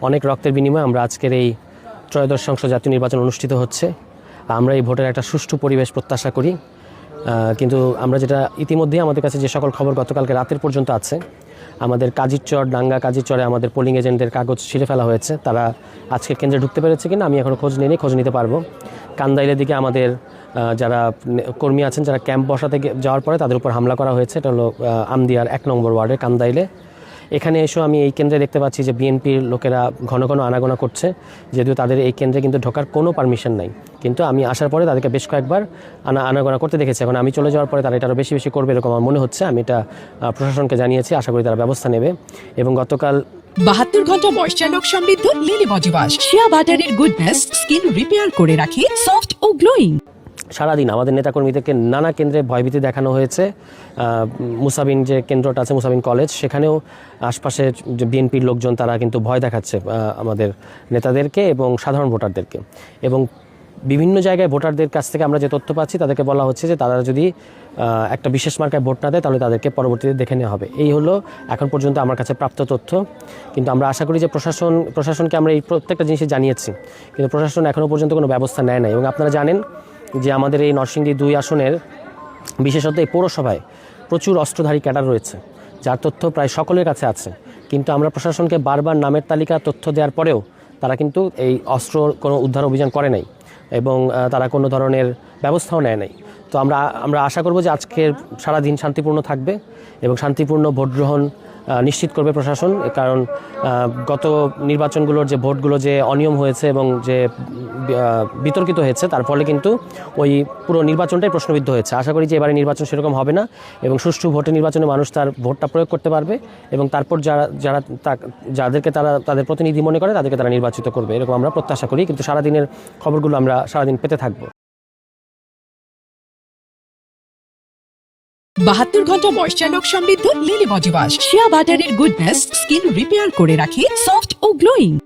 অনেক রক্তের বিনিময়ে আমরা আজকের এই ত্রয়োদশ সংসদ জাতীয় নির্বাচন অনুষ্ঠিত হচ্ছে। আমরা এই ভোটের একটা সুষ্ঠু পরিবেশ প্রত্যাশা করি, কিন্তু আমরা যেটা ইতিমধ্যেই আমাদের কাছে যে সকল খবর গতকালকে রাতের পর্যন্ত আছে, আমাদের কাজিরচর ডাঙ্গা কাজিরচরে আমাদের পোলিং এজেন্টদের কাগজ ছিঁড়ে ফেলা হয়েছে। তারা আজকের কেন্দ্রে ঢুকতে পেরেছে কিনা আমি এখনও খোঁজ নিয়ে খোঁজ নিতে পারবো। কান্দাইলের দিকে আমাদের যারা কর্মী আছেন, যারা ক্যাম্প বসাতে যাওয়ার পরে তাদের উপর হামলা করা হয়েছে। এটা হলো আমদিয়ার 1 নম্বর ওয়ার্ডের কান্দাইলে। এখানে এসেও আমি এই কেন্দ্রে দেখতে পাচ্ছি যে বিএনপির লোকেরা ঘন ঘন আনাগোনা করছে, যদিও তাদের এই কেন্দ্রে কিন্তু ঢোকার কোনো পারমিশন নাই। কিন্তু আমি আসার পরে তাদেরকে বেশ কয়েকবার আনাগোনা করতে দেখেছি। এখন আমি চলে যাওয়ার পরে তারা এটা আরও বেশি বেশি করবে এরকম আমার মনে হচ্ছে। আমি এটা প্রশাসনকে জানিয়েছি, আশা করি তারা ব্যবস্থা নেবে। এবং গতকাল 72 ঘন্টা ময়েশ্চার লক সমৃদ্ধ লিলি বডি ওয়াশ, শিয়া বাটারের গুডনেস স্কিন রিপেয়ার করে রাখে সফট ও গ্লোয়িং। সারাদিন আমাদের নেতাকর্মীদেরকে নানা কেন্দ্রে ভয়ভীতি দেখানো হয়েছে। মুসাবিন যে কেন্দ্রটা আছে, মুসাবিন কলেজ, সেখানেও আশপাশে যে বিএনপির লোকজন তারা কিন্তু ভয় দেখাচ্ছে আমাদের নেতাদেরকে এবং সাধারণ ভোটারদেরকে। এবং বিভিন্ন জায়গায় ভোটারদের কাছ থেকে আমরা যে তথ্য পাচ্ছি, তাদেরকে বলা হচ্ছে যে তারা যদি একটা বিশেষ মার্কায় ভোট না দেয় তাহলে তাদেরকে পরবর্তীতে দেখে নেওয়া হবে। এই হলো এখন পর্যন্ত আমার কাছে প্রাপ্ত তথ্য। কিন্তু আমরা আশা করি যে প্রশাসনকে আমরা এই প্রত্যেকটা জিনিসই জানিয়েছি, কিন্তু প্রশাসন এখনও পর্যন্ত কোনো ব্যবস্থা নেয় নাই। এবং আপনারা জানেন যে আমাদের এই নরসিংদী 2 আসনের বিশেষত এই পৌরসভায় প্রচুর অস্ত্রধারী ক্যাডার রয়েছে, যার তথ্য প্রায় সকলের কাছে আছে। কিন্তু আমরা প্রশাসনকে বারবার নামের তালিকা তথ্য দেওয়ার পরেও তারা কিন্তু এই অস্ত্র কোনো উদ্ধার অভিযান করে নাই এবং তারা কোনো ধরনের ব্যবস্থাও নেয় নাই। তো আমরা আশা করব যে আজকের সারাদিন শান্তিপূর্ণ থাকবে এবং শান্তিপূর্ণ ভোট গ্রহণ নিশ্চিত করবে প্রশাসন। কারণ গত নির্বাচনগুলোর যে ভোটগুলো যে অনিয়ম হয়েছে এবং যে বিতর্কিত হয়েছে, তার ফলে কিন্তু ওই পুরো নির্বাচনটাই প্রশ্নবিদ্ধ হয়েছে। আশা করি যে এবারে নির্বাচন সেরকম হবে না এবং সুষ্ঠু ভোটে নির্বাচনে মানুষ তার ভোটটা প্রয়োগ করতে পারবে এবং তারপর যাদেরকে তারা তাদের প্রতিনিধি মনে করে তাদেরকে তারা নির্বাচিত করবে, এরকম আমরা প্রত্যাশা করি। কিন্তু সারাদিনের খবরগুলো আমরা সারাদিন পেতে থাকবো। 72 ঘন্টা ময়েশ্চার লক সমৃদ্ধ লিলি বডি ওয়াশ, শিয়া বাটারের গুডনেস স্কিন রিপেয়ার করে রাখে সফট ও গ্লোয়িং।